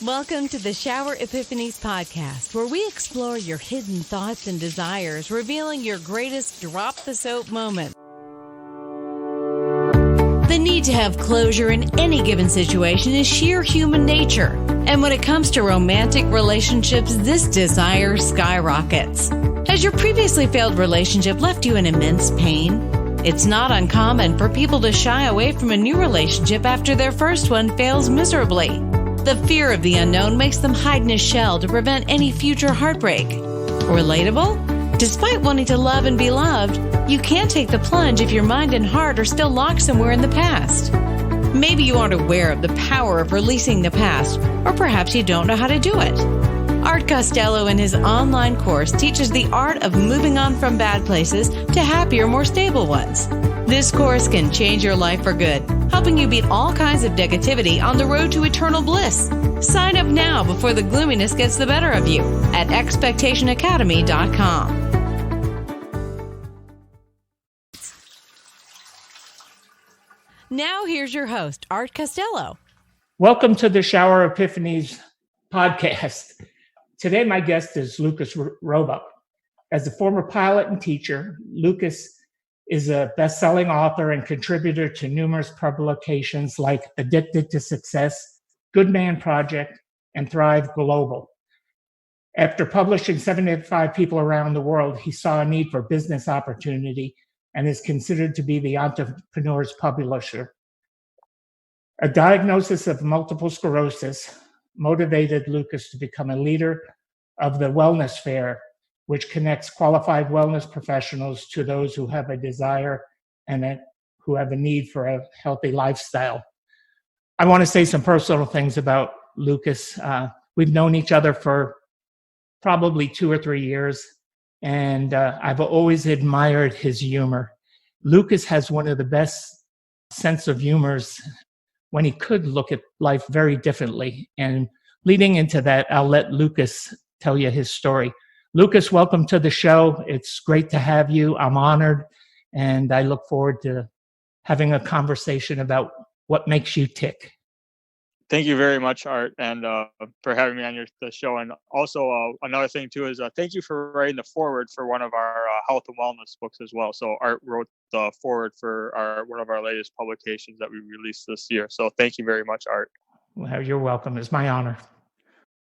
Welcome to the Shower Epiphanies podcast, where we explore your hidden thoughts and desires, revealing your greatest drop-the-soap moment. The need to have closure in any given situation is sheer human nature. And when it comes to romantic relationships, this desire skyrockets. Has your previously failed relationship left you in immense pain? It's not uncommon for people to shy away from a new relationship after their first one fails miserably. The fear of the unknown makes them hide in a shell to prevent any future heartbreak. Relatable? Despite wanting to love and be loved, you can't take the plunge if your mind and heart are still locked somewhere in the past. Maybe you aren't aware of the power of releasing the past, or perhaps you don't know how to do it. Art Costello in his online course teaches the art of moving on from bad places to happier, more stable ones. This course can change your life for good, helping you beat all kinds of negativity on the road to eternal bliss. Sign up now before the gloominess gets the better of you at expectationacademy.com. Now here's your host, Art Costello. Welcome to the Shower Epiphanies podcast. Today, my guest is Lucas Robak. As a former pilot and teacher, Lucas is a best-selling author and contributor to numerous publications like Addicted to Success, Good Man Project, and Thrive Global. After publishing 75 people around the world, he saw a need for business opportunity and is considered to be the entrepreneur's publisher. A diagnosis of multiple sclerosis motivated Lucas to become a leader of the Wellness Fair, which connects qualified wellness professionals to those who have a desire and who have a need for a healthy lifestyle. I want to say some personal things about Lucas. We've known each other for probably 2 or 3 years, and I've always admired his humor. Lucas has one of the best sense of humors when he could look at life very differently. And leading into that, I'll let Lucas tell you his story. Lucas, welcome to the show. It's great to have you. I'm honored, and I look forward to having a conversation about what makes you tick. Thank you very much, Art, and for having me on the show. And also, another thing, too, is thank you for writing the foreword for one of our health and wellness books as well. So Art wrote the foreword for one of our latest publications that we released this year. So thank you very much, Art. Well, you're welcome. It's my honor.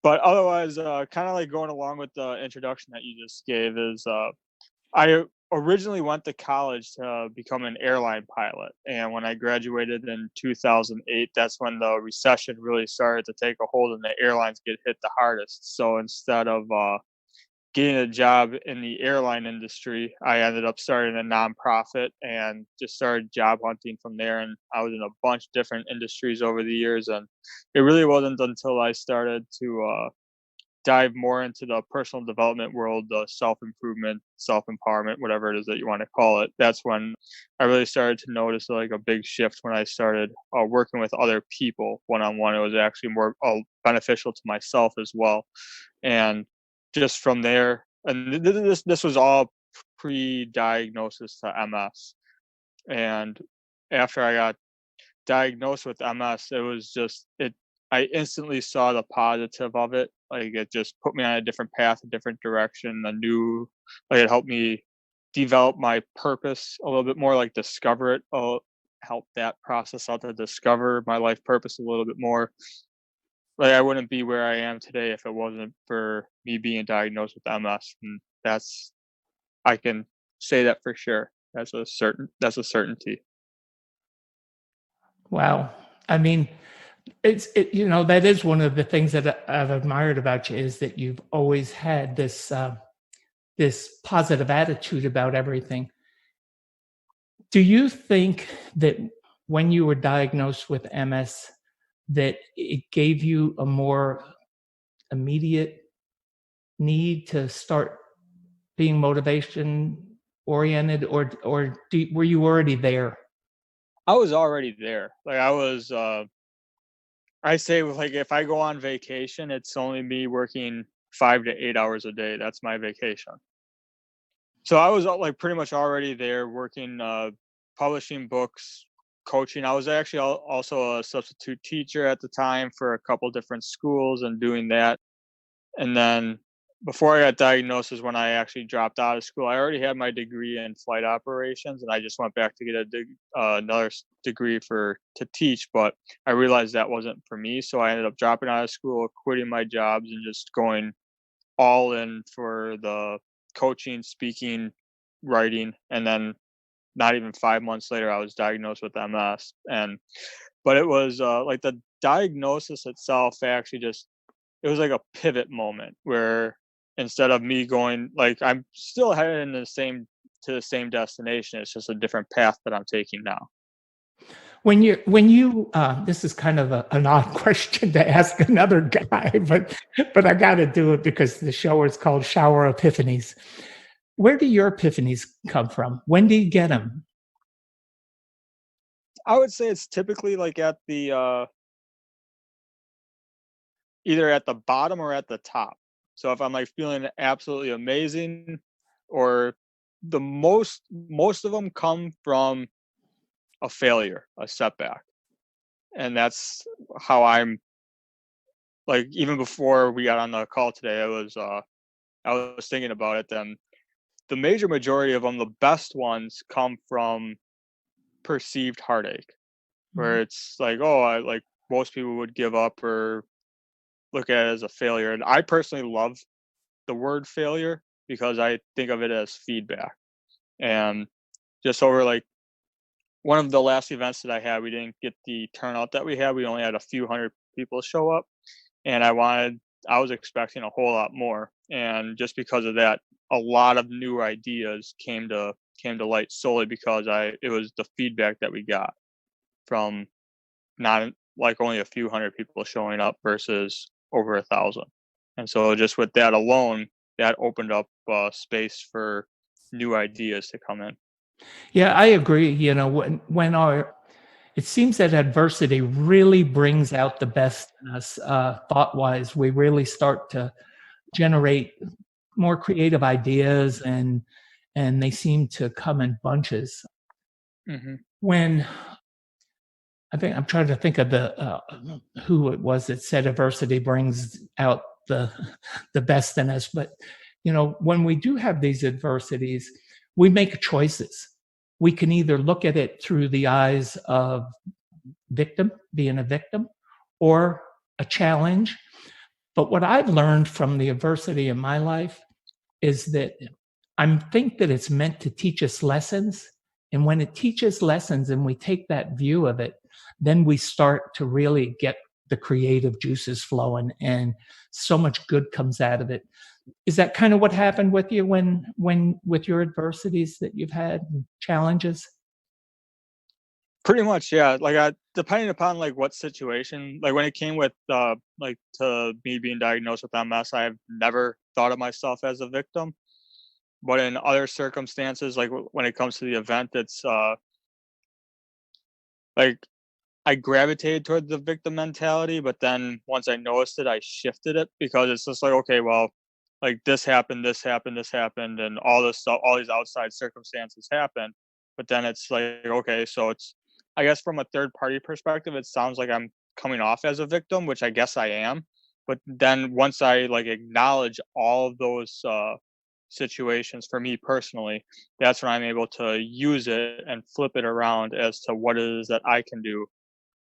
But otherwise, kind of like going along with the introduction that you just gave is I originally went to college to become an airline pilot. And when I graduated in 2008, that's when the recession really started to take a hold and the airlines get hit the hardest. So instead of getting a job in the airline industry, I ended up starting a nonprofit and just started job hunting from there. And I was in a bunch of different industries over the years. And it really wasn't until I started to dive more into the personal development world, the self-improvement, self-empowerment, whatever it is that you want to call it. That's when I really started to notice like a big shift when I started working with other people one-on-one. It was actually more beneficial to myself as well. And just from there, and this was all pre-diagnosis to MS. And after I got diagnosed with MS, it was just I instantly saw the positive of it. Like it just put me on a different path, a different direction. It helped me develop my purpose a little bit more, like discover it. Help that process out to discover my life purpose a little bit more. Like I wouldn't be where I am today if it wasn't for me being diagnosed with MS. And I can say that for sure. That's a certainty. Wow. I mean, that is one of the things that I've admired about you is that you've always had this positive attitude about everything. Do you think that when you were diagnosed with MS, that it gave you a more immediate need to start being motivation oriented, or were you already there? I was already there. Like I was. I say like if I go on vacation, it's only me working 5 to 8 hours a day. That's my vacation. So I was like pretty much already there working, publishing books, coaching. I was actually also a substitute teacher at the time for a couple different schools and doing that. And then before I got diagnosed is when I actually dropped out of school. I already had my degree in flight operations, and I just went back to get another degree to teach. But I realized that wasn't for me, so I ended up dropping out of school, quitting my jobs, and just going all in for the coaching, speaking, writing. And then not even 5 months later, I was diagnosed with MS. But it was like the diagnosis itself actually it was like a pivot moment where instead of me going, like, I'm still headed in to the same destination. It's just a different path that I'm taking now. When you this is kind of an odd question to ask another guy, but I got to do it because the show is called Shower Epiphanies. Where do your epiphanies come from? When do you get them? I would say it's typically like at the either at the bottom or at the top. So if I'm like feeling absolutely amazing, or the most of them come from a failure, a setback. And that's how I'm like, even before we got on the call today, I was thinking about it. Then the majority of them, the best ones, come from perceived heartache, where it's like, like most people would give up or look at it as a failure. And I personally love the word failure because I think of it as feedback. And just over like one of the last events that I had, we didn't get the turnout that we had. We only had a few hundred people show up, and I was expecting a whole lot more. And just because of that, a lot of new ideas came to light solely because it was the feedback that we got from not like only a few hundred people showing up versus over 1,000. And so just with that alone, that opened up space for new ideas to come in. Yeah, I agree. You know, it seems that adversity really brings out the best in us, thought-wise. We really start to generate more creative ideas, and they seem to come in bunches. Mm-hmm. When I'm trying to think of who it was that said adversity brings out the best in us. But you know, when we do have these adversities, we make choices. We can either look at it through the eyes of being a victim, or a challenge. But what I've learned from the adversity in my life is that I think that it's meant to teach us lessons. And when it teaches lessons and we take that view of it, then we start to really get the creative juices flowing, and so much good comes out of it. Is that kind of what happened with you when with your adversities that you've had, challenges? Pretty much, yeah. Like depending upon like what situation, like when it came with like to me being diagnosed with MS, I've never thought of myself as a victim. But in other circumstances, like when it comes to the event, it's like I gravitated toward the victim mentality, but then once I noticed it, I shifted it because it's just like, okay, well, like this happened, and all this stuff, all these outside circumstances happened. But then it's like, okay, so it's, I guess from a third party perspective, it sounds like I'm coming off as a victim, which I guess I am. But then once I like acknowledge all of those situations for me personally, that's when I'm able to use it and flip it around as to what it is that I can do,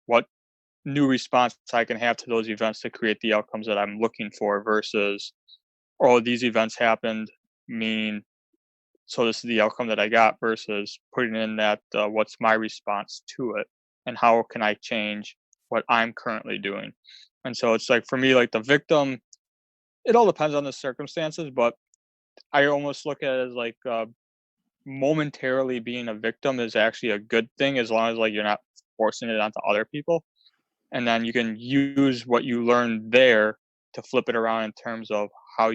what new response I can have to those events to create the outcomes that I'm looking for versus, oh, these events happened, so this is the outcome that I got, versus putting in that what's my response to it and how can I change what I'm currently doing. And so it's like, for me, like the victim, it all depends on the circumstances, but I almost look at it as like momentarily being a victim is actually a good thing, as long as like you're not forcing it onto other people. And then you can use what you learned there to flip it around in terms of how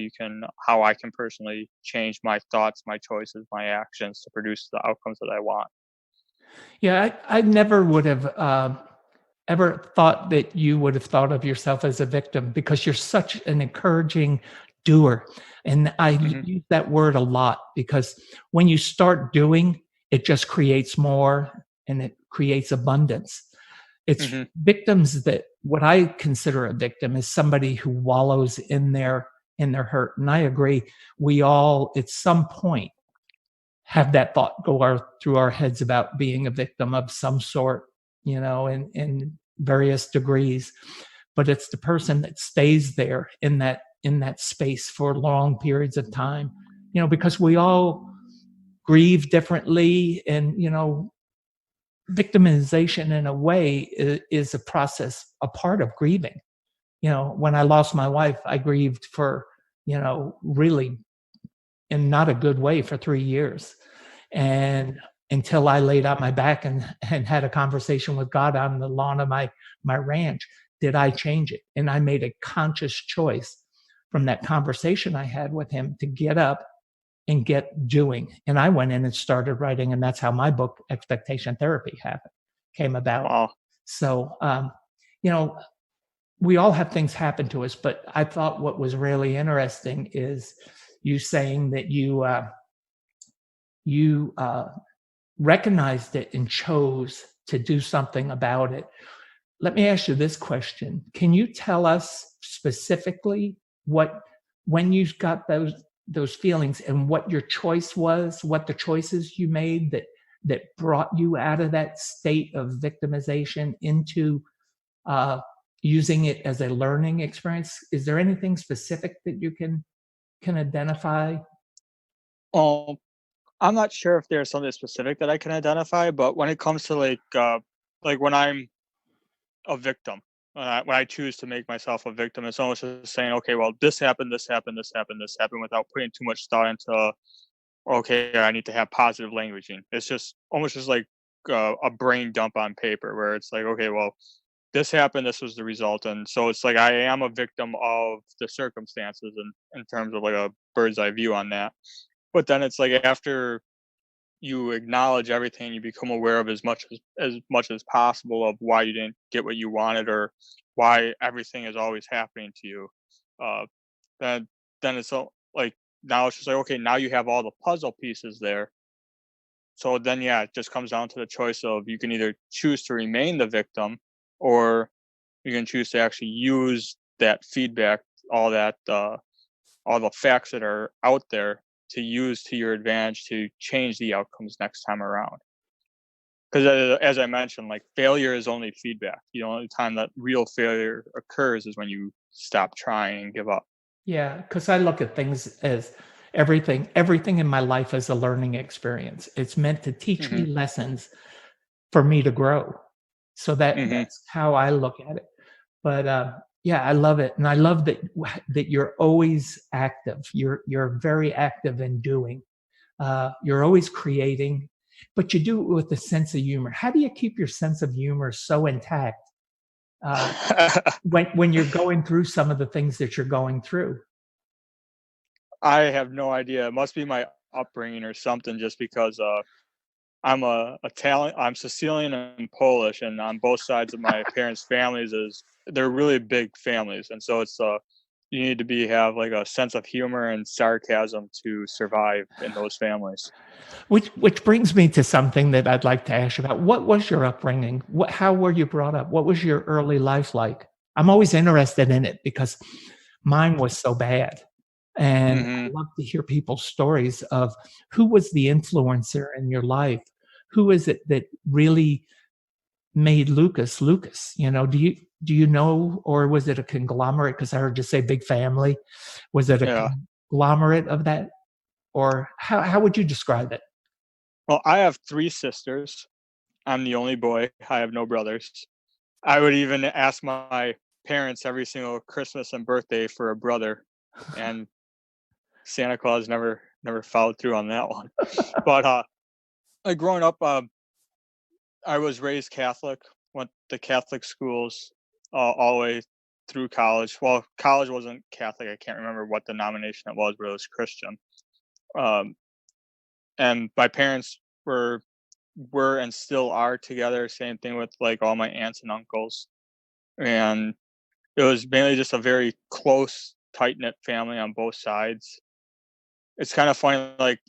I can personally change my thoughts, my choices, my actions to produce the outcomes that I want. Yeah, I never would have ever thought that you would have thought of yourself as a victim, because you're such an encouraging doer. And I use that word a lot, because when you start doing, it just creates more. and it creates abundance. It's Mm-hmm. victims that what I consider a victim is somebody who wallows in their hurt. And I agree, we all at some point have that thought go through our heads about being a victim of some sort, in various degrees. But it's the person that stays there in that space for long periods of time, because we all grieve differently, and victimization in a way is a process, a part of grieving. When I lost my wife, I grieved for, really in not a good way for 3 years. And until I laid on my back and had a conversation with God on the lawn of my ranch, did I change it. And I made a conscious choice from that conversation I had with him to get up and get doing. And I went in and started writing, and that's how my book, Expectation Therapy, came about. Wow. So, we all have things happen to us, but I thought what was really interesting is you saying that you recognized it and chose to do something about it. Let me ask you this question. Can you tell us specifically when you got those feelings and what your choice was, what the choices you made that brought you out of that state of victimization into using it as a learning experience? Is there anything specific that you can identify? I'm not sure if there's something specific that I can identify, but when it comes to like when I'm a victim, when I choose to make myself a victim, it's almost just saying, okay, well, this happened, this happened, this happened, this happened, without putting too much thought into, okay, I need to have positive languaging. It's just almost just like a brain dump on paper, where it's like, okay, well, this happened, this was the result. And so it's like I am a victim of the circumstances, and in terms of like a bird's eye view on that. But then it's like after you acknowledge everything, you become aware of as much as possible of why you didn't get what you wanted, or why everything is always happening to you. Uh, then it's like, now it's just like, okay, now you have all the puzzle pieces there. So then, yeah, it just comes down to the choice of, you can either choose to remain the victim, or you can choose to actually use that feedback, all the facts that are out there, to use to your advantage to change the outcomes next time around. Because as I mentioned, like, failure is only feedback. The only time that real failure occurs is when you stop trying and give up. Yeah, because I look at things as everything in my life is a learning experience. It's meant to teach me Hmm. lessons for me to grow. So Hmm. that's how I look at it. But yeah, I love it, and I love that you're always active. You're very active in doing. You're always creating, but you do it with a sense of humor. How do you keep your sense of humor so intact when you're going through some of the things that you're going through? I have no idea. It must be my upbringing or something, just because I'm a Italian, I'm Sicilian and Polish, and on both sides of my parents' families, they're really big families, and so it's you need to have like a sense of humor and sarcasm to survive in those families. Which brings me to something that I'd like to ask you about. What was your upbringing? How were you brought up? What was your early life like? I'm always interested in it because mine was so bad. And I Hmm. love to hear people's stories of who was the influencer in your life? Who is it that really made Lucas Lucas? Do you know, or was it a conglomerate? Because I heard you say big family. Was it a Yeah. conglomerate of that? Or how would you describe it? Well, I have 3 sisters. I'm the only boy. I have no brothers. I would even ask my parents every single Christmas and birthday for a brother, and Santa Claus never followed through on that one. But like, growing up, I was raised Catholic, went to Catholic schools all the way through college. Well, college wasn't Catholic. I can't remember what denomination it was, but it was Christian. Um, and my parents were and still are together. Same thing with like all my aunts and uncles, and it was mainly just a very close, tight knit family on both sides. It's kind of funny, like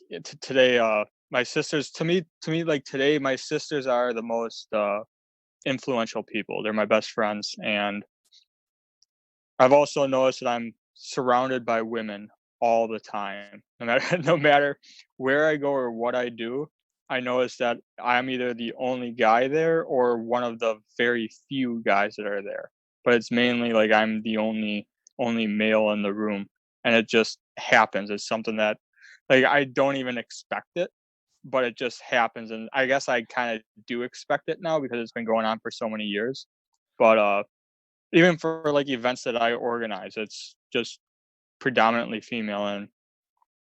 today. my sisters, to me, like today, my sisters are the most influential people. They're my best friends, and I've also noticed that I'm surrounded by women all the time. No matter no matter where I go or what I do, I notice that I'm either the only guy there or one of the very few guys that are there. But it's mainly like I'm the only male in the room, and it just happens. It's something that like I don't even expect it, but it just happens, and I guess I kind of do expect it now because it's been going on for so many years. But even for like events that I organize, it's just predominantly female. And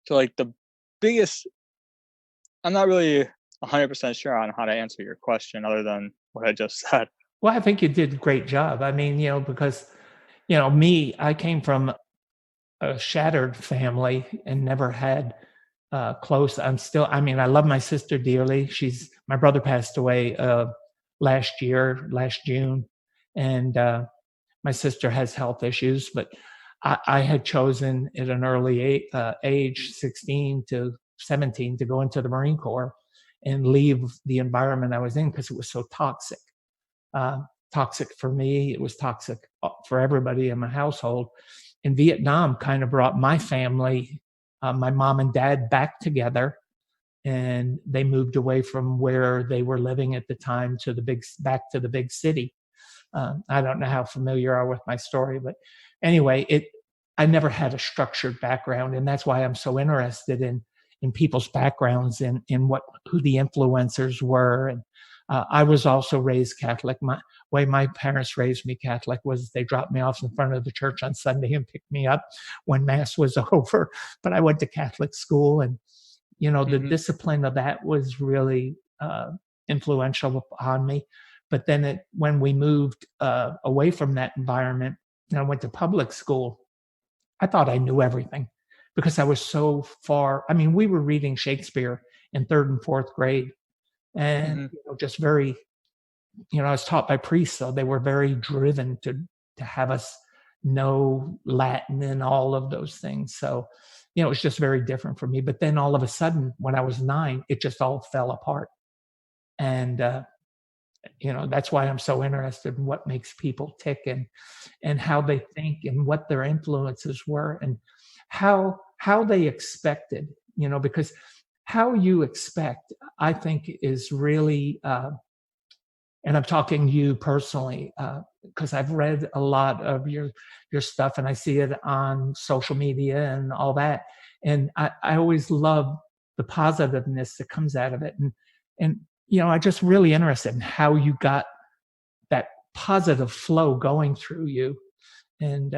so like the biggest, I'm not really 100% sure on how to answer your question other than what I just said. Well, I think you did a great job. I mean, because, me, I came from a shattered family and never had close. I mean, I love my sister dearly. My brother passed away last June. And my sister has health issues, but I had chosen at an early age, 16 to 17, to go into the Marine Corps and leave the environment I was in because it was so toxic. Toxic for me, it was toxic for everybody in my household. And Vietnam kind of brought my family, my mom and dad, back together, and they moved away from where they were living at the time back to the big city. I don't know how familiar you are with my story, but anyway, I never had a structured background, and that's why I'm so interested in people's backgrounds and in who the influencers were. And I was also raised Catholic. My way my parents raised me Catholic was they dropped me off in front of the church on Sunday and picked me up when Mass was over. But I went to Catholic school, and the discipline of that was really influential upon me. But then when we moved away from that environment and I went to public school, I thought I knew everything because I was so far. I mean, we were reading Shakespeare in third and fourth grade, and just very, I was taught by priests, so they were very driven to have us know Latin and all of those things. So, it was just very different for me. But then all of a sudden, when I was 9, it just all fell apart. And that's why I'm so interested in what makes people tick and how they think and what their influences were and how they expected, because how you expect, I think, is really, and I'm talking to you personally, because I've read a lot of your stuff and I see it on social media and all that. And I always love the positiveness that comes out of it. And I'm just really interested in how you got that positive flow going through you. And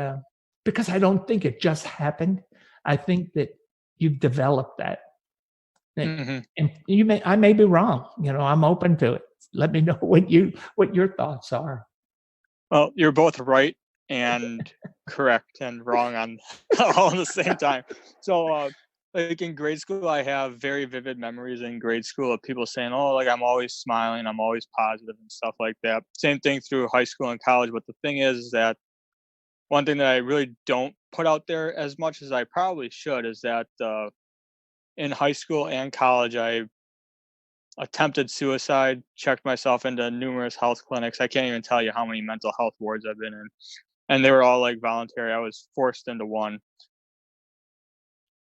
because I don't think it just happened. I think that you've developed that. And I may be wrong. I'm open to it. Let me know what your thoughts are. Well, you're both right and correct and wrong on all at the same time. So, like in grade school, I have very vivid memories in grade school of people saying, "Oh, like I'm always smiling, I'm always positive," and stuff like that. Same thing through high school and college. But the thing is that one thing that I really don't put out there as much as I probably should is that in high school and college, I attempted suicide, checked myself into numerous health clinics. I can't even tell you how many mental health wards I've been in. And they were all like voluntary. I was forced into one.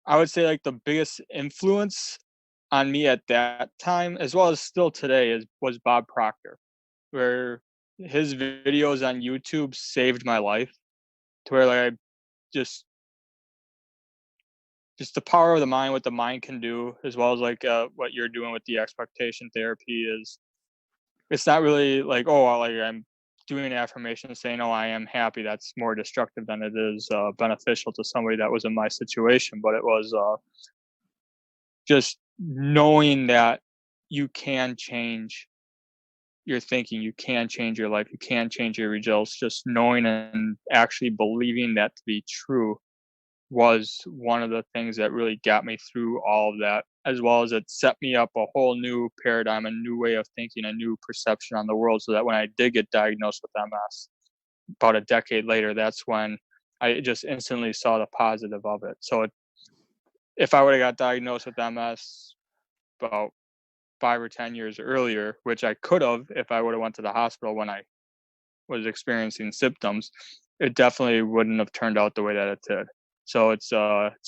I would say like the biggest influence on me at that time, as well as still today, was Bob Proctor, where his videos on YouTube saved my life to where like I just the power of the mind, what the mind can do, as well as like what you're doing with the expectation therapy is, it's not really like, oh, like I'm doing an affirmation saying, oh, I am happy. That's more destructive than it is beneficial to somebody that was in my situation. But it was just knowing that you can change your thinking, you can change your life, you can change your results. Just knowing and actually believing that to be true was one of the things that really got me through all of that, as well as it set me up a whole new paradigm, a new way of thinking, a new perception on the world, so that when I did get diagnosed with MS about a decade later, that's when I just instantly saw the positive of it. So if I would have got diagnosed with MS about 5 or 10 years earlier, which I could have if I would have went to the hospital when I was experiencing symptoms, it definitely wouldn't have turned out the way that it did. So it's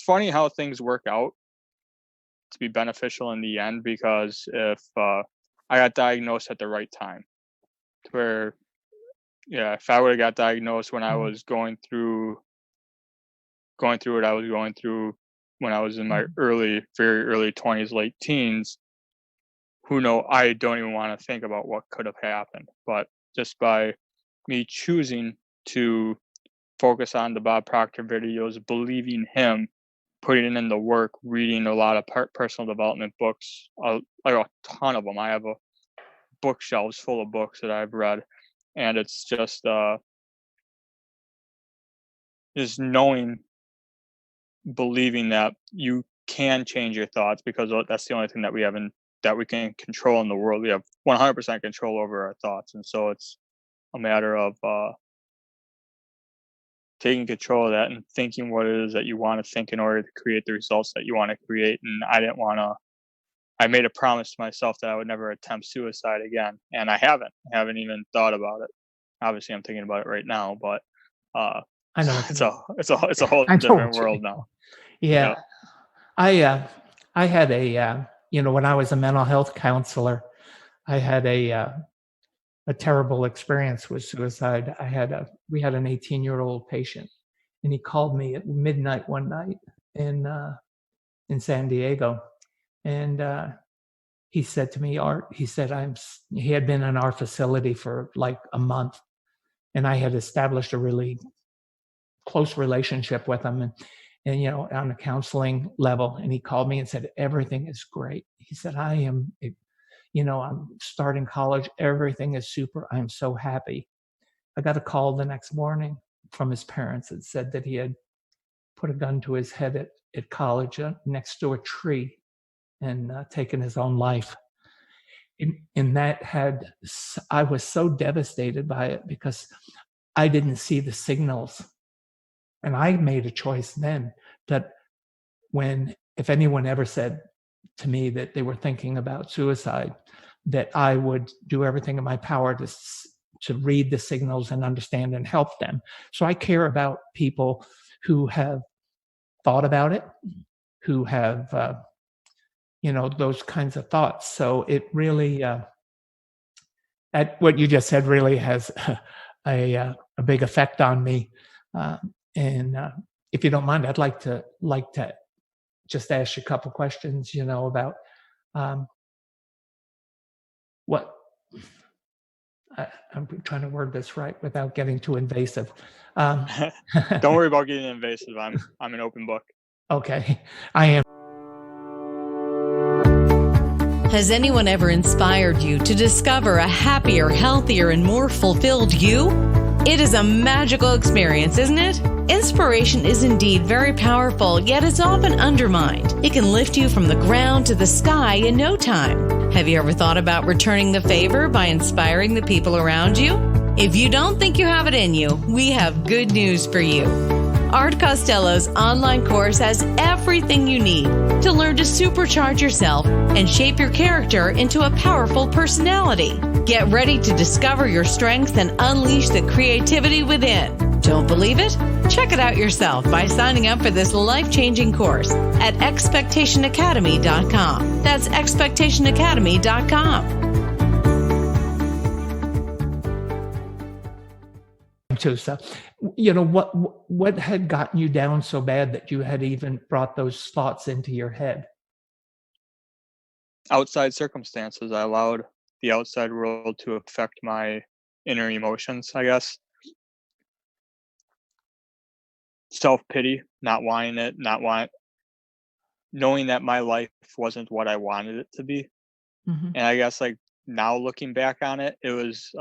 funny how things work out to be beneficial in the end, because if I got diagnosed at the right time, where if I would have got diagnosed when I was going through what I was going through when I was in my very early 20s, late teens, I don't even want to think about what could have happened. But just by me choosing to focus on the Bob Proctor videos, believing him, putting in the work, reading a lot of personal development books, like a ton of them. I have a bookshelves full of books that I've read, and it's just knowing, believing that you can change your thoughts, because that's the only thing that we can control in the world. We have 100% control over our thoughts, and so it's a matter of taking control of that and thinking what it is that you want to think in order to create the results that you want to create. And I made a promise to myself that I would never attempt suicide again, and I haven't even thought about it. Obviously, I'm thinking about it right now, but I know it's a whole different world now. Yeah. I had when I was a mental health counselor, I had a terrible experience with suicide. We had an 18-year-old patient, and he called me at midnight one night in San Diego, and he said to me, Art, he had been in our facility for like a month, and I had established a really close relationship with him, and on a counseling level. And he called me and said, everything is great. He said, I'm starting college. Everything is super. I'm so happy. I got a call the next morning from his parents that said that he had put a gun to his head at college next to a tree and taken his own life. And I was so devastated by it because I didn't see the signals. And I made a choice then that if anyone ever said to me that they were thinking about suicide, that I would do everything in my power to read the signals and understand and help them. So I care about people who have thought about it, who have, those kinds of thoughts. So it really, what you just said really has a big effect on me. And if you don't mind, I'd like to just ask you a couple questions, about what I'm trying to word this right without getting too invasive. Don't worry about getting invasive. I'm an open book. Okay, I am. Has anyone ever inspired you to discover a happier, healthier, and more fulfilled you? It is a magical experience, isn't it? Inspiration is indeed very powerful, yet it's often undermined. It can lift you from the ground to the sky in no time. Have you ever thought about returning the favor by inspiring the people around you? If you don't think you have it in you, we have good news for you. Art Costello's online course has everything you need to learn to supercharge yourself and shape your character into a powerful personality. Get ready to discover your strengths and unleash the creativity within. Don't believe it? Check it out yourself by signing up for this life-changing course at expectationacademy.com. That's expectationacademy.com. Too. So, what had gotten you down so bad that you had even brought those thoughts into your head? Outside circumstances. I allowed the outside world to affect my inner emotions, I guess. Self-pity, not wanting it, knowing that my life wasn't what I wanted it to be. Mm-hmm. And I guess now looking back on it, it was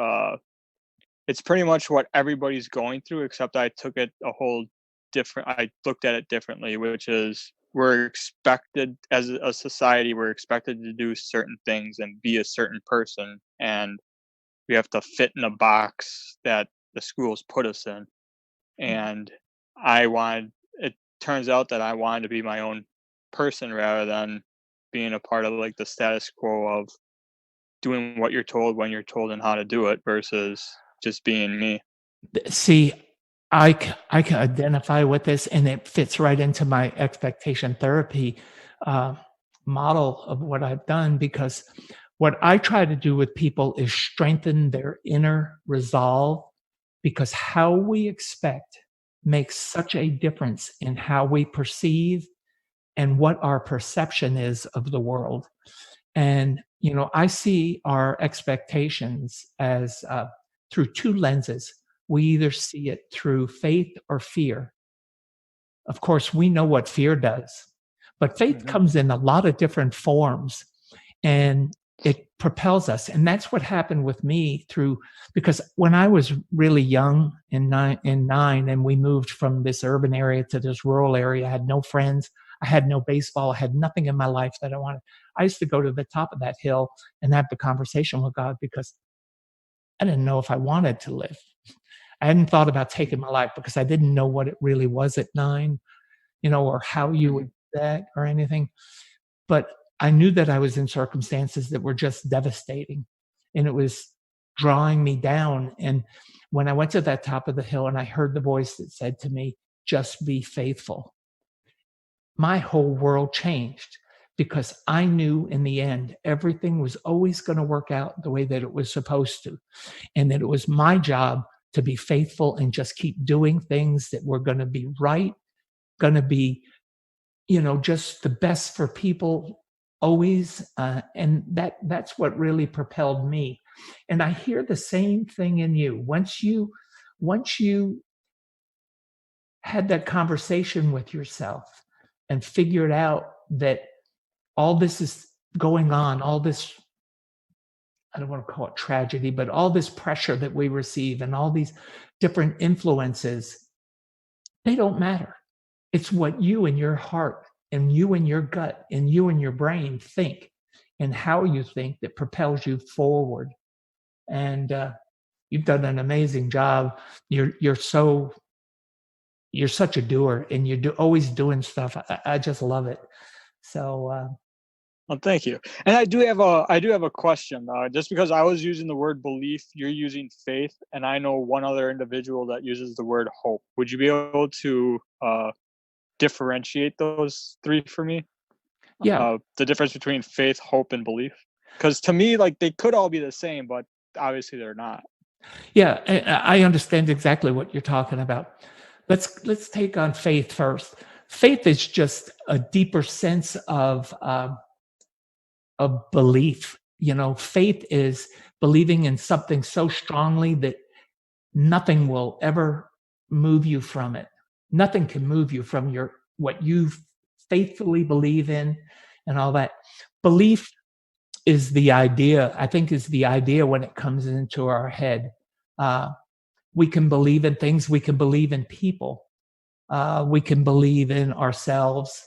it's pretty much what everybody's going through, except I took it I looked at it differently, which is we're expected as a society, we're expected to do certain things and be a certain person, and we have to fit in a box that the schools put us in. And it turns out that I wanted to be my own person rather than being a part of like the status quo of doing what you're told when you're told and how to do it versus just being me. See, I can identify with this, and it fits right into my expectation therapy uh, model of what I've done, because what I try to do with people is strengthen their inner resolve, because how we expect makes such a difference in how we perceive and what our perception is of the world. And, I see our expectations as through two lenses. We either see it through faith or fear. Of course, we know what fear does, but faith comes in a lot of different forms, and it propels us. And that's what happened with me because when I was really young in nine, and we moved from this urban area to this rural area, I had no friends. I had no baseball. I had nothing in my life that I wanted. I used to go to the top of that hill and have the conversation with God, because I didn't know if I wanted to live. I hadn't thought about taking my life because I didn't know what it really was at 9, or how you would do that or anything. But I knew that I was in circumstances that were just devastating, and it was drawing me down. And when I went to that top of the hill and I heard the voice that said to me, "Just be faithful," my whole world changed, because I knew in the end everything was always going to work out the way that it was supposed to, and that it was my job to be faithful and just keep doing things that were going to be right, going to be, just the best for people always. And that's what really propelled me. And I hear the same thing in you. Once you had that conversation with yourself and figured out that all this is going on, all this, I don't want to call it tragedy, but all this pressure that we receive and all these different influences, they don't matter. It's what you in your heart and you in your gut and you in your brain think, and how you think, that propels you forward. And you've done an amazing job. You're such a doer, and you're always doing stuff. I just love it. So Well, thank you. And I do have a question. Just because I was using the word belief, you're using faith, and I know one other individual that uses the word hope. Would you be able to differentiate those three for me? yeah, The difference between faith, hope, and belief. Because to me, like, they could all be the same, but obviously they're not. yeah, I understand exactly what you're talking about. Let's take on faith first. Faith is just a deeper sense of belief. Faith is believing in something so strongly that nothing will ever move you from it. Nothing can move you from what you faithfully believe in and all that. Belief is the idea, I think, is the idea when it comes into our head. We can believe in things. We can believe in people. We can believe in ourselves,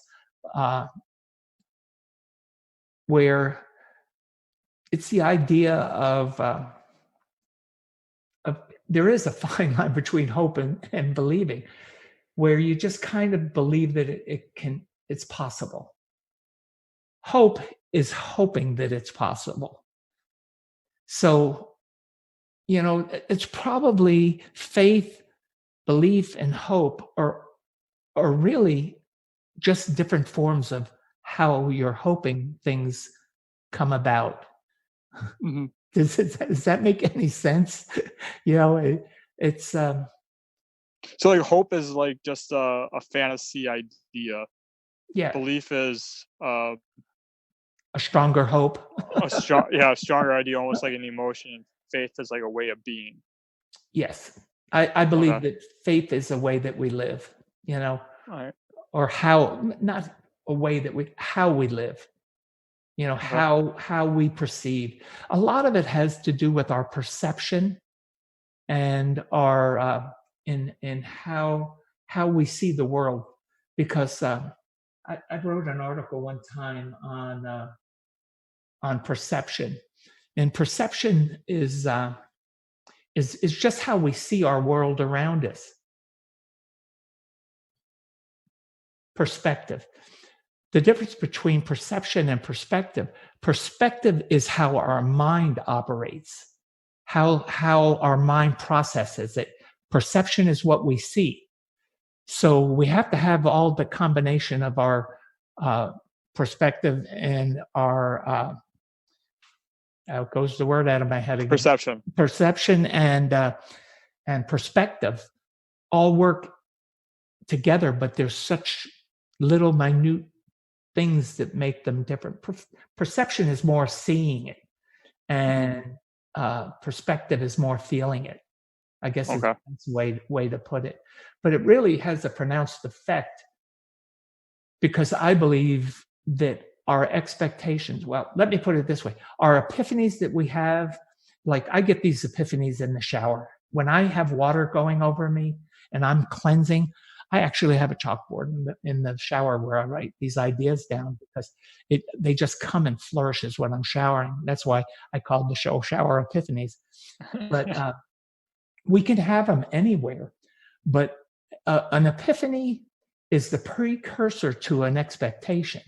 where it's the idea of there is a fine line between hope and believing, where you just kind of believe that it's possible. Hope is hoping that it's possible. So, it's probably faith, belief, and hope are really just different forms of how you're hoping things come about. Mhm. Does that make any sense? It's So, like, hope is like just a fantasy idea. yeah, Belief is a stronger hope. a stronger idea, almost like an emotion. Faith is like a way of being. Yes, I believe Okay. that faith is a way that we live. All right. Or not a way that how we live. Okay. How we perceive. A lot of it has to do with our perception and our in how we see the world. Because I wrote an article one time on perception, and perception is just how we see our world around us. Perspective. the difference between perception and perspective. Perspective is how our mind operates, how our mind processes it. Perception is what we see. So we have to have all the combination of our perspective and our out goes the word out of my head again. Perception and perspective all work together, but there's such little minute things that make them different. Perception is more seeing it, and perspective is more feeling it. I guess is the way to put it. But it really has a pronounced effect, because I believe that our expectations, well, let me put it this way. Our epiphanies that we have, like I get these epiphanies in the shower. When I have water going over me and I'm cleansing, I actually have a chalkboard in the shower where I write these ideas down, because they just come in flourishes when I'm showering. That's why I called the show Shower Epiphanies. But we can have them anywhere. But an epiphany is the precursor to an expectation.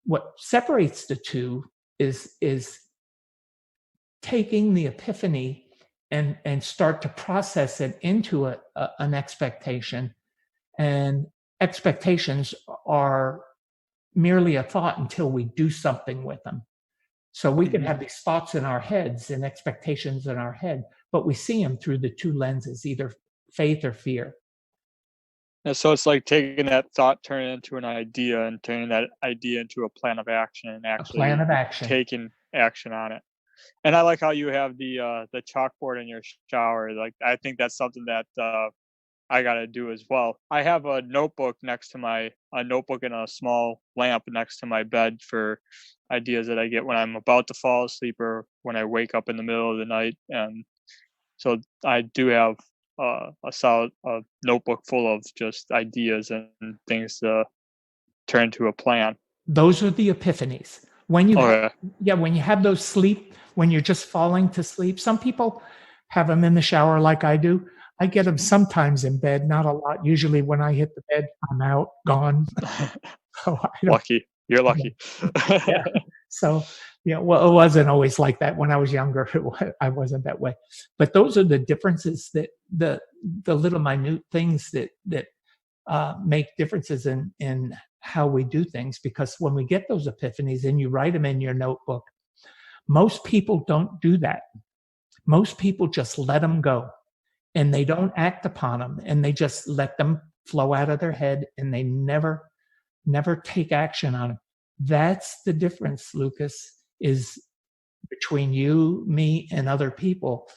What separates the two is taking the epiphany and start to process it into an expectation. And expectations are merely a thought until we do something with them. So we can have these thoughts in our heads and expectations in our head, but we see them through the two lenses, either faith or fear. And so it's like taking that thought, turning it into an idea, and turning that idea into a plan of action, and actually taking action on it. And I like how you have the chalkboard in your shower. Like, I think that's something that I got to do as well. I have a notebook and a small lamp next to my bed for ideas that I get when I'm about to fall asleep or when I wake up in the middle of the night. And so I do have a solid notebook full of just ideas and things to turn to a plan. Those are the epiphanies. When you have those when you're just falling to sleep. Some people have them in the shower like I do. I get them sometimes in bed, not a lot. Usually when I hit the bed, I'm out, gone. Lucky. You're lucky. Yeah. So, well, it wasn't always like that when I was younger. I wasn't that way. But those are the differences, that the little minute things that make differences in how we do things. Because when we get those epiphanies and you write them in your notebook, most people don't do that. Most people just let them go. And they don't act upon them, and they just let them flow out of their head, and they never take action on them. That's the difference, Lucas, is between you, me, and other people.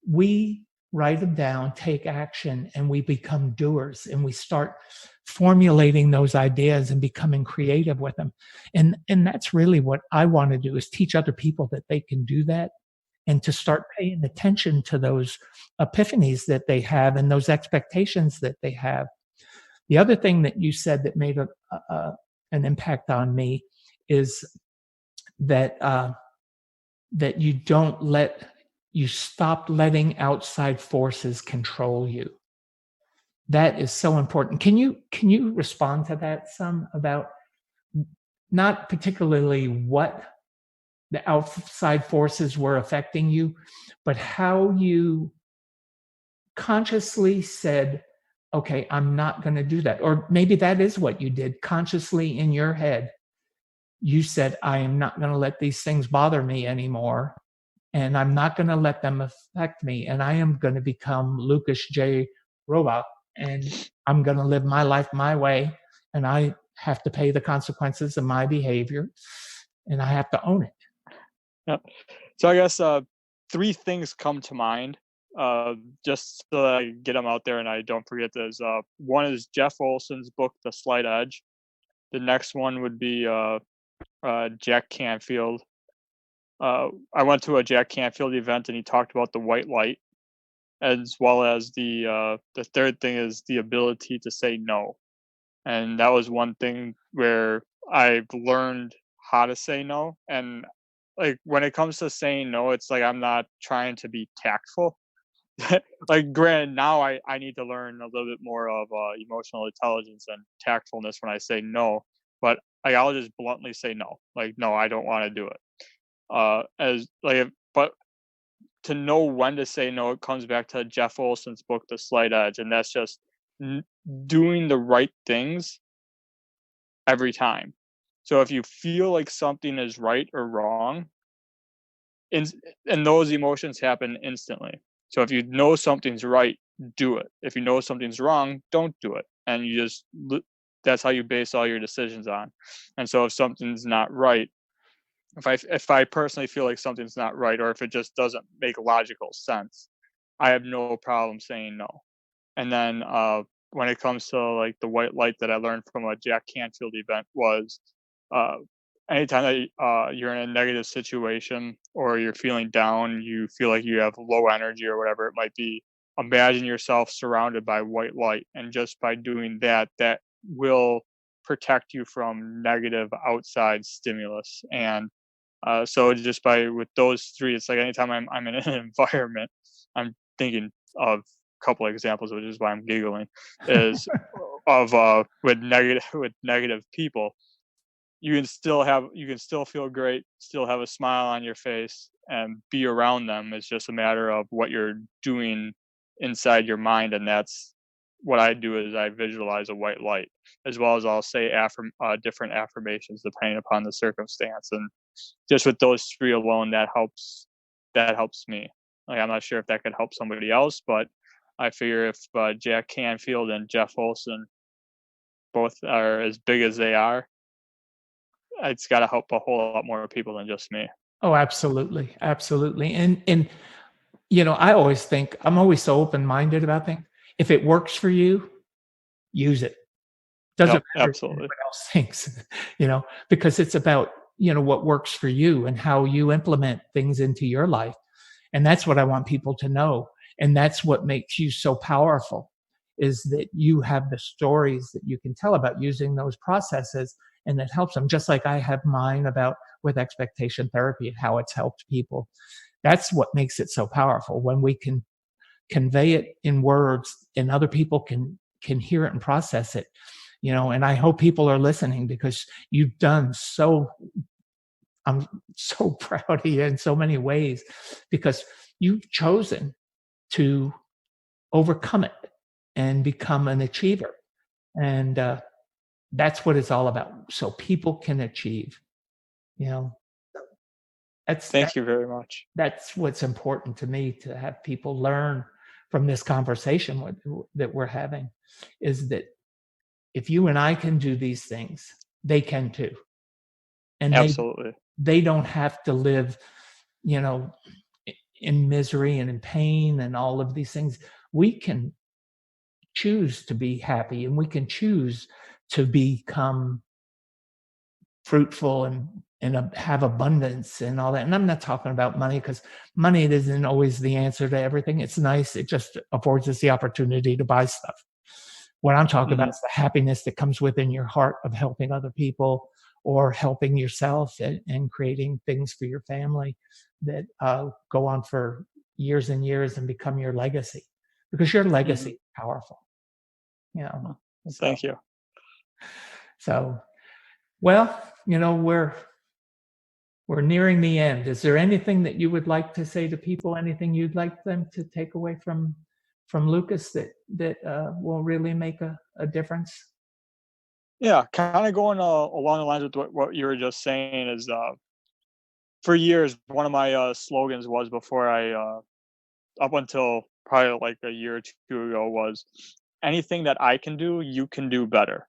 We write them down, take action, and we become doers, and we start formulating those ideas and becoming creative with them. And that's really what I want to do, is teach other people that they can do that, and to start paying attention to those epiphanies that they have and those expectations that they have. The other thing that you said that made an impact on me is that that you stop letting outside forces control you. That is so important. Can you respond to that some, about not particularly what the outside forces were affecting you, but how you consciously said, okay, I'm not going to do that. Or maybe that is what you did consciously in your head. You said, I am not going to let these things bother me anymore, and I'm not going to let them affect me. And I am going to become Lucas J. Robak, and I'm going to live my life my way, and I have to pay the consequences of my behavior, and I have to own it. Yep. So I guess 3 things come to mind, just so that I get them out there and I don't forget this. One is Jeff Olson's book, The Slight Edge. The next one would be Jack Canfield. I went to a Jack Canfield event and he talked about the white light, as well as the third thing is the ability to say no. And that was one thing where I've learned how to say no. And like when it comes to saying no, it's like I'm not trying to be tactful. Like, granted, now I need to learn a little bit more of emotional intelligence and tactfulness when I say no. but I'll just bluntly say no. Like, no, I don't want to do it. But to know when to say no, it comes back to Jeff Olson's book, The Slight Edge, and that's just doing the right things every time. So if you feel like something is right or wrong, and those emotions happen instantly. So if you know something's right, do it. If you know something's wrong, don't do it. And that's how you base all your decisions on. And so if something's not right, if I personally feel like something's not right, or if it just doesn't make logical sense, I have no problem saying no. And then when it comes to like the white light that I learned from a Jack Canfield event was uh, anytime that you're in a negative situation or you're feeling down, you feel like you have low energy or whatever it might be, imagine yourself surrounded by white light. And just by doing that, that will protect you from negative outside stimulus. And so just with those three, it's like anytime I'm in an environment, I'm thinking of a couple of examples, which is why I'm giggling, is of with negative people, you can still feel great, still have a smile on your face, and be around them. It's just a matter of what you're doing inside your mind, and that's what I do is I visualize a white light, as well as I'll say different affirmations depending upon the circumstance. And just with those three alone, that helps me. Like, I'm not sure if that could help somebody else, but I figure if Jack Canfield and Jeff Olson both are as big as they are, it's got to help a whole lot more people than just me. Oh, absolutely. Absolutely. And I always think I'm always so open-minded about things. If it works for you, use it. Doesn't matter absolutely. what else thinks, because it's about, what works for you and how you implement things into your life. And that's what I want people to know. And that's what makes you so powerful, is that you have the stories that you can tell about using those processes, and it helps them. Just like I have mine about with expectation therapy and how it's helped people. That's what makes it so powerful, when we can convey it in words and other people can hear it and process it. And I hope people are listening, because you've done I'm so proud of you in so many ways, because you've chosen to overcome it and become an achiever. And that's what it's all about. So people can achieve, Thank you very much. That's what's important to me, to have people learn from this conversation that we're having, is that if you and I can do these things, they can too. And absolutely, they don't have to live, in misery and in pain and all of these things. We can choose to be happy, and we can choose to become fruitful and have abundance and all that. And I'm not talking about money, because money isn't always the answer to everything. It's nice. It just affords us the opportunity to buy stuff. What I'm talking about is the happiness that comes within your heart of helping other people, or helping yourself, and creating things for your family that go on for years and years and become your legacy, because your legacy is powerful. Thank you. So, well, we're nearing the end. Is there anything that you would like to say to people? Anything you'd like them to take away from Lucas that will really make a difference? Yeah, kind of going along the lines with what you were just saying is, for years, one of my slogans was, before up until probably like a year or two ago, was anything that I can do, you can do better.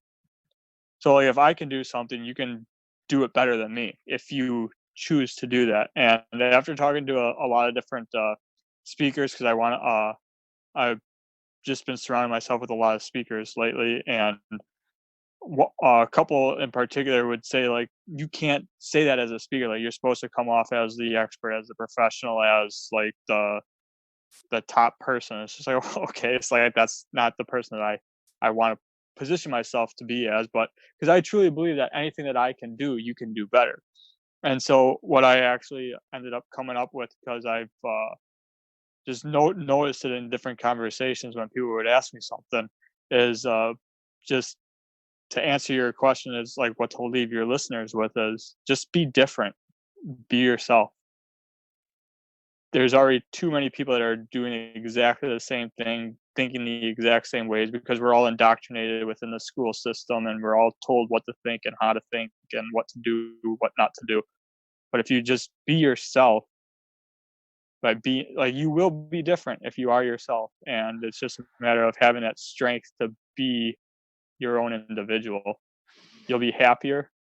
So like, if I can do something, you can do it better than me if you choose to do that. And after talking to a lot of different speakers, because I've just been surrounding myself with a lot of speakers lately, and a couple in particular would say, like, you can't say that as a speaker. Like, you're supposed to come off as the expert, as the professional, as like the top person. It's just like, okay, it's like, that's not the person that I want to position myself to be as. But because I truly believe that anything that I can do, you can do better. And so what I actually ended up coming up with, because I've just noticed it in different conversations when people would ask me something, is just to answer your question is like what to leave your listeners with is just be different, be yourself. There's already too many people that are doing exactly the same thing, thinking the exact same ways, because we're all indoctrinated within the school system and we're all told what to think and how to think and what to do, what not to do. But if you just be yourself, you will be different if you are yourself. And it's just a matter of having that strength to be your own individual. You'll be happier.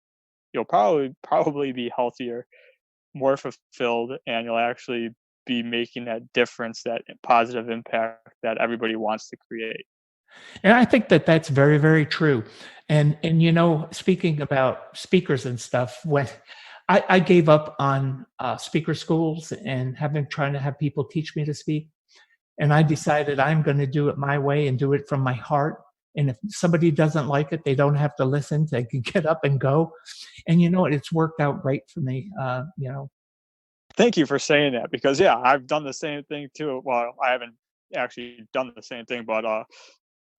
You'll probably be healthier, more fulfilled, and you'll actually be making that difference, that positive impact that everybody wants to create. And I think that that's very, very true. And speaking about speakers and stuff, when I gave up on speaker schools and trying to have people teach me to speak, and I decided I'm going to do it my way and do it from my heart. And if somebody doesn't like it, they don't have to listen. They can get up and go. And it's worked out great for me. Thank you for saying that, because I've done the same thing too. Well, I haven't actually done the same thing, but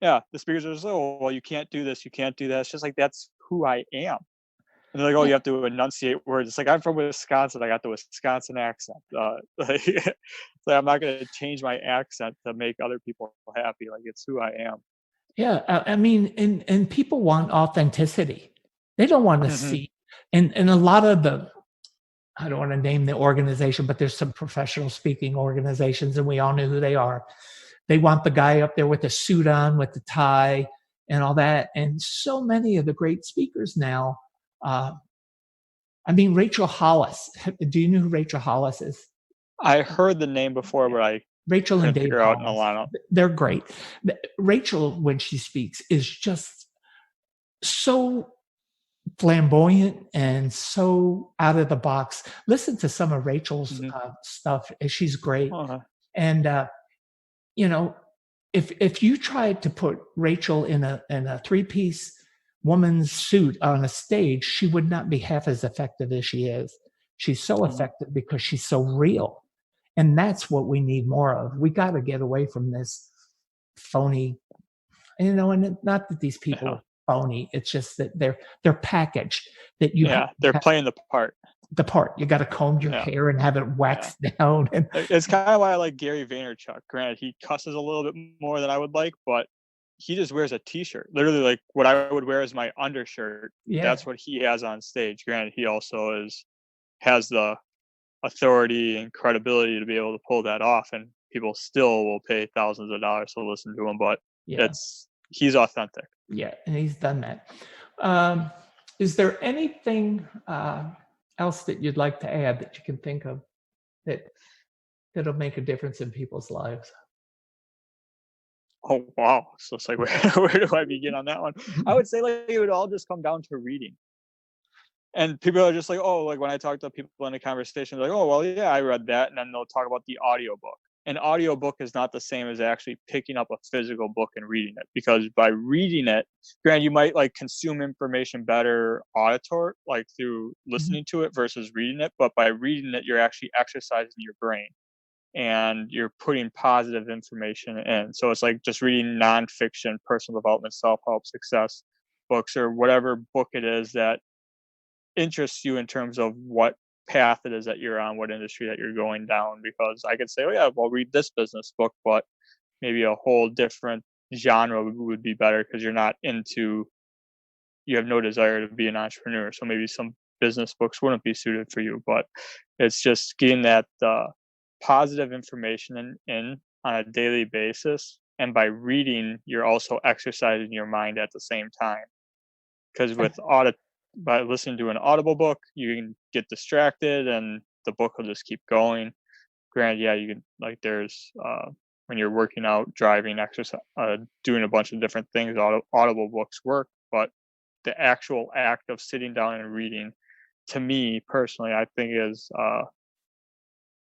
the speakers are just, oh, well, you can't do this, you can't do that. It's just like, that's who I am. And they're like, oh, you have to enunciate words. It's like, I'm from Wisconsin. I got the Wisconsin accent. I'm not going to change my accent to make other people happy. Like, it's who I am. Yeah. I mean, and people want authenticity. They don't want to see. And a lot of I don't want to name the organization, but there's some professional speaking organizations, and we all know who they are. They want the guy up there with the suit on, with the tie and all that. And so many of the great speakers now, Rachel Hollis. Do you know who Rachel Hollis is? I heard the name before, but Rachel and Dave figure out in a lineup. They're great. Rachel, when she speaks, is just so flamboyant and so out of the box. Listen to some of Rachel's stuff. She's great. And if you tried to put Rachel in a three-piece woman's suit on a stage, she would not be half as effective as she is. She's so effective because she's so real. And that's what we need more of. We got to get away from this phony, and not that these people are phony. It's just that they're packaged, that they're playing the part. The part. You got to comb your hair and have it waxed down. And it's kind of why I like Gary Vaynerchuk. Granted, he cusses a little bit more than I would like, but he just wears a t-shirt. Literally, like what I would wear as my undershirt. Yeah. That's what he has on stage. Granted, he also has the authority and credibility to be able to pull that off, and people still will pay thousands of dollars to listen to him. But he's authentic. Yeah, and he's done that. Is there anything else that you'd like to add that you can think of that'll make a difference in people's lives? Oh, wow. So it's like, where do I begin on that one? I would say it would all just come down to reading. And people are just like, oh, like when I talk to people in a conversation, they're like, oh, well, yeah, I read that. And then they'll talk about the audiobook. An audiobook is not the same as actually picking up a physical book and reading it, because by reading it, granted, you might consume information better through listening to it versus reading it. But by reading it, you're actually exercising your brain and you're putting positive information in. So it's like just reading nonfiction, personal development, self-help, success books, or whatever book it is that interests you in terms of what path it is that you're on, what industry that you're going down. Because I could say, oh yeah, well, read this business book, but maybe a whole different genre would be better because you have no desire to be an entrepreneur. So maybe some business books wouldn't be suited for you. But it's just getting that positive information in on a daily basis. And by reading, you're also exercising your mind at the same time. Because by listening to an audible book, you can get distracted and the book will just keep going. Granted, you can, there's when you're working out, driving, exercise, doing a bunch of different things, audible books work. But the actual act of sitting down and reading, to me personally, I think is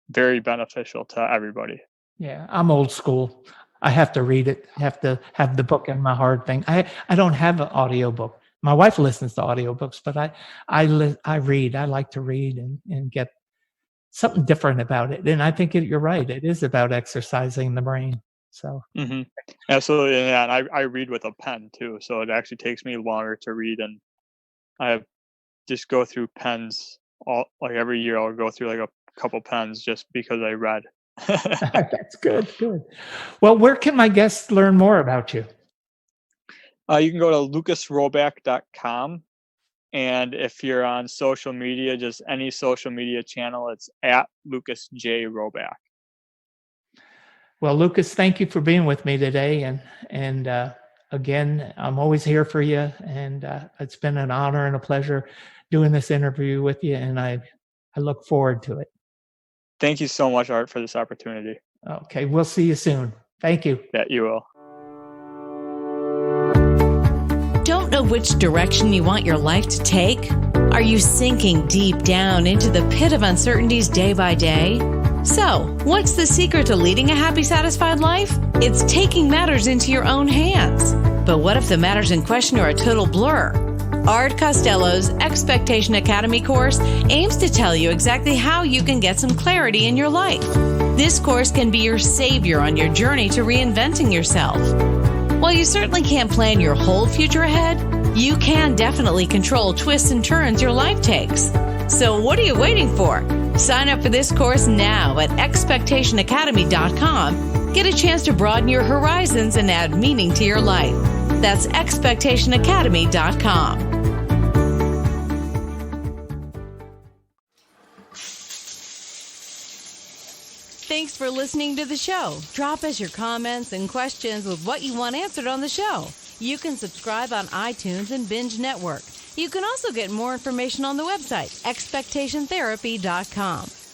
very beneficial to everybody. Yeah, I'm old school. I have to read it. I have to have the book in my hard thing. I don't have an audiobook. My wife listens to audiobooks, but I read. I like to read and get something different about it. And I think you're right. It is about exercising the brain. So Absolutely, yeah. And I read with a pen too, so it actually takes me longer to read, and I just go through pens all like every year. I'll go through like a couple pens just because I read. that's good. Good. Well, where can my guests learn more about you? You can go to lucasrobak.com. And if you're on social media, just any social media channel, it's at Lucas J. Robak. Well, Lucas, thank you for being with me today. And again, I'm always here for you. And it's been an honor and a pleasure doing this interview with you. And I look forward to it. Thank you so much, Art, for this opportunity. Okay, we'll see you soon. Thank you. Yeah, you will. Don't know which direction you want your life to take? Are you sinking deep down into the pit of uncertainties day by day? So, what's the secret to leading a happy, satisfied life? It's taking matters into your own hands. But what if the matters in question are a total blur? Art Costello's Expectation Academy course aims to tell you exactly how you can get some clarity in your life. This course can be your savior on your journey to reinventing yourself. While you certainly can't plan your whole future ahead, you can definitely control twists and turns your life takes. So what are you waiting for? Sign up for this course now at expectationacademy.com. Get a chance to broaden your horizons and add meaning to your life. That's expectationacademy.com. Thanks for listening to the show. Drop us your comments and questions with what you want answered on the show. You can subscribe on iTunes and Binge Network. You can also get more information on the website, expectationtherapy.com.